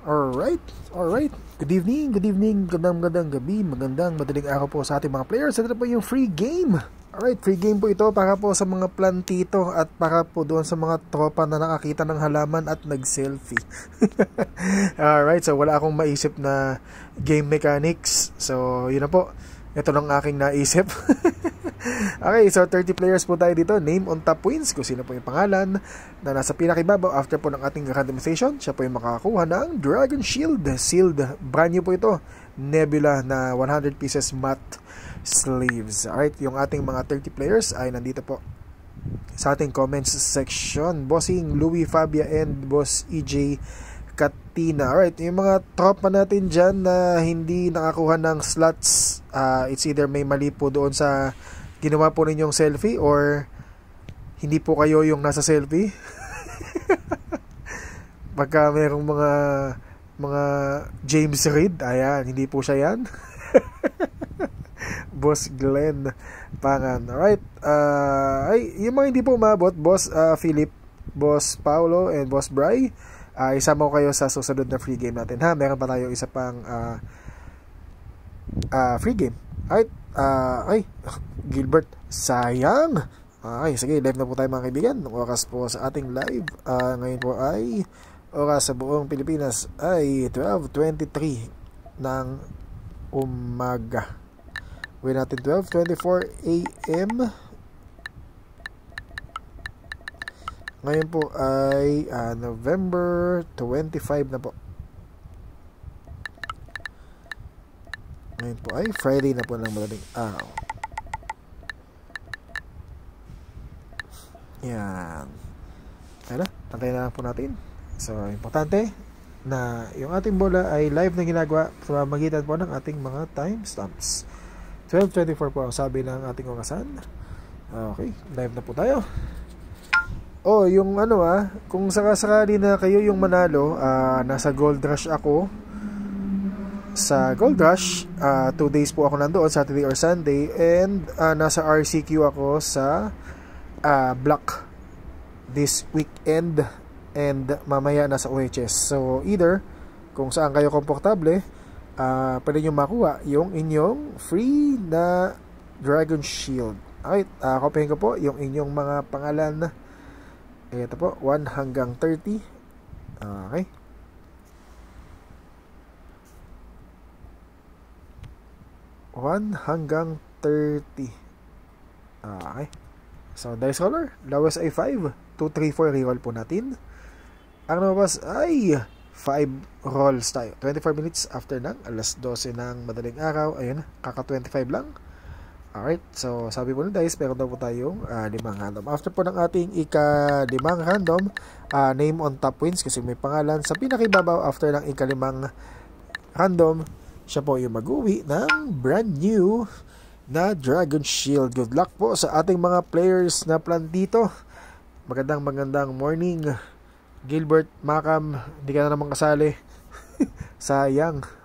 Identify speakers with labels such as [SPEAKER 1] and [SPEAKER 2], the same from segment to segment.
[SPEAKER 1] Alright, alright. Good evening, magandang gabi, magandang madaling araw po sa ating mga players. Ito na po yung free game. Alright, free game po ito para po sa mga plantito at para po doon sa mga tropa na nakakita ng halaman at nag-selfie. Alright, so wala akong maisip na game mechanics. So, yun na po. Ito lang aking naisip. Okay, so 30 players po tayo dito. Name on top wins, kung sino po yung pangalan na nasa pinakibabaw after po ng ating randomization. Siya po yung makakakuha ng Dragon Shield. Sealed, brand new po ito. Nebula na 100 pieces matte sleeves. Alright, yung ating mga 30 players ay nandito po sa ating comments section. Bossing Louis Fabia and Boss EJ Katina. Alright, yung mga tropa natin dyan na hindi nakakuha ng slots, it's either may mali po doon sa ginawa po ninyong selfie or hindi po kayo yung nasa selfie. Pagka mayroong mga James Reid, ayan, hindi po siya yan. Boss Glenn Pangan. Alright, ay, yung mga hindi po umabot, Boss Philip, Boss Paulo, and Boss Bry, isama ko kayo sa susunod na free game natin, ha? Meron pa tayo isa pang free game. Alright, ay, Gilbert, sayang. Ay, sige, live na po tayo mga kaibigan. Oras po sa ating live, ngayon po ay oras sa buong Pilipinas ay 12:23 ng umaga. Gawin natin 12:24 AM. Ngayon po ay November 25 na po. Ngayon po ay Friday na po ng madaling araw. Yan. Ayun na, tantayin na lang po natin. So, importante na yung ating bola ay live na ginagawa sa pamamagitan po ng ating mga timestamps. 12:24 po ang sabi ng ating orasan. Okay, live na po tayo. Oh, yung ano kung sakasakali na kayo yung manalo, nasa Gold Rush ako. Sa Gold Rush, 2 days po ako nandoon, Saturday or Sunday, and nasa RCQ ako sa Block this weekend, and mamaya nasa OHS. So, either, kung saan kayo komportable, pwede nyo makuha yung inyong free na Dragon Shield. Okay, kopyahin ko po yung inyong mga pangalan. Ito po, 1 hanggang 30. Okay. One hanggang 30. Okay. So, dice roller. Lowest ay 5. 2, 3, 4. Reroll po natin. Ang lumabas ay 5 rolls tayo. 24 minutes after ng alas 12 ng madaling araw. Ayun, kaka 25 lang. Alright, so sabi po ng dice, meron daw po tayong 5 random. After po ng ating ika-5 random, name on top wins kasi may pangalan. Sa pinakibabaw, after ng ika-5 random, siya po yung mag-uwi ng brand new na Dragon Shield. Good luck po sa ating mga players na plantito. Magandang morning, Gilbert, Macam, hindi ka na naman kasali. Sayang.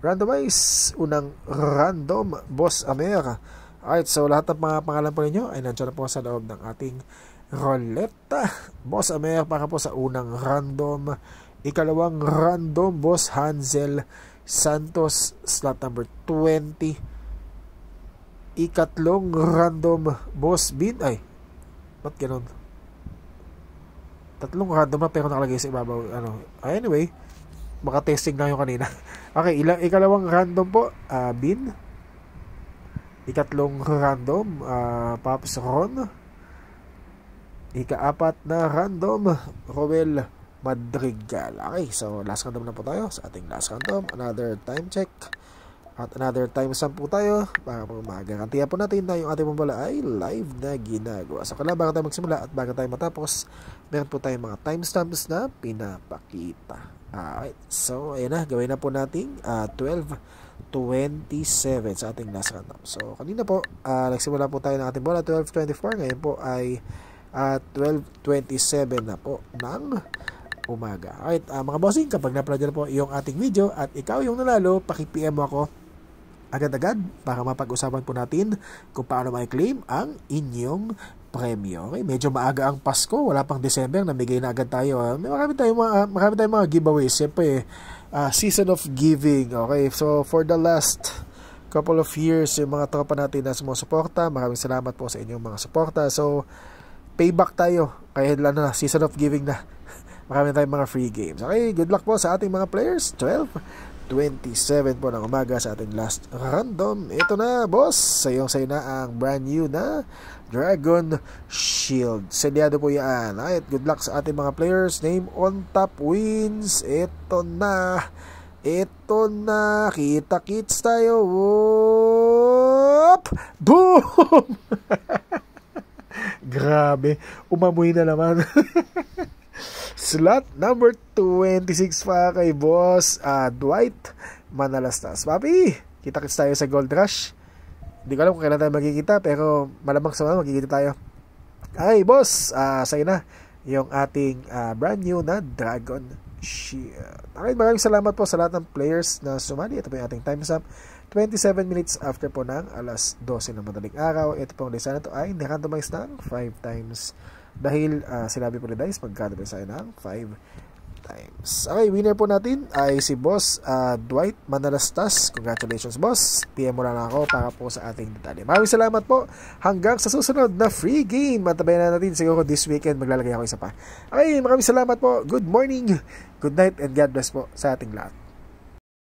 [SPEAKER 1] Randomize, unang random, Boss Amer. Alright, so lahat ng mga pangalan po ninyo ay nandiyan na po sa loob ng ating roleta. Boss Amer para po sa unang random. Ikalawang random, Boss Hansel Santos, slot number 20. Ikatlong random, Boss Bin. Ay, ba't ganun? Tatlong random na pero nakalagay sa ibabaw. Anyway, baka testing lang yung kanina. Okay, ikalawang random po, Bin. Ikatlong random, Pops Ron. Ikaapat na random, Roel Madrigal. Okay, so last random na po tayo sa ating last random. Another time check at another time stamp po tayo para po magarantiya po natin na yung ating bola ay live na ginagawa. So kailangan bago tayo magsimula at bago tayo matapos, meron po tayong mga timestamps na pinapakita. Alright, so ayan na, gawin na po natin 12:27 sa ating last random. So kanina po, nagsimula po tayo ng ating bola 12:24, ngayon po ay 12:27 na po ng umaga. Alright, mga bossing, kapag na-upload na po yung ating video at ikaw yung nanalo, paki-PM mo ako agad-agad para mapag-usapan po natin kung paano ma-claim ang inyong premyo. Okay, medyo maaga ang Pasko, wala pang December, namigay na agad tayo. Marami tayong mga giveaways. Siyempre, season of giving. Okay, so for the last couple of years, yung mga tropa natin na sumusuporta, maraming salamat po sa inyong mga suporta. So, payback tayo. Kaya lang na, season of giving na. Marami tayong mga free games. Okay, good luck po sa ating mga players. 12:27 po ng umaga sa ating last random. Ito na, boss. Sayo na ang brand new na Dragon Shield. Selyado po yan. Alright, good luck sa ating mga players. Name on top wins. Ito na. Ito na. Kita-kits tayo. Whoop! Boom! Grabe. Umamoy na naman. Slot number 26 pa kay boss Dwight Manalastas. Papi, kita-kits tayo sa Gold Rush. Hindi ko alam kung kailan tayo magkikita, pero malamang sa mga magkikita tayo. Ay, boss, sa'yo na yung ating brand new na Dragon Shield. Okay, maraming salamat po sa lahat ng players na sumali. Ito po yung ating timestamp. 27 minutes after po ng alas 12 ng madaling araw. Ito pong lisa na ito ay nirandomize ng 5 times. Dahil sinabi po ni Dice, magka-randomize tayo ng 5 times. Okay, winner po natin ay si boss Dwight Manalastas. Congratulations, boss. PM mo lang ako para po sa ating detalye. Maraming salamat po. Hanggang sa susunod na free game. Matabayan na natin siguro this weekend. Maglalagay ako isa pa. Okay, maraming salamat po. Good morning, good night, and God bless po sa ating lahat.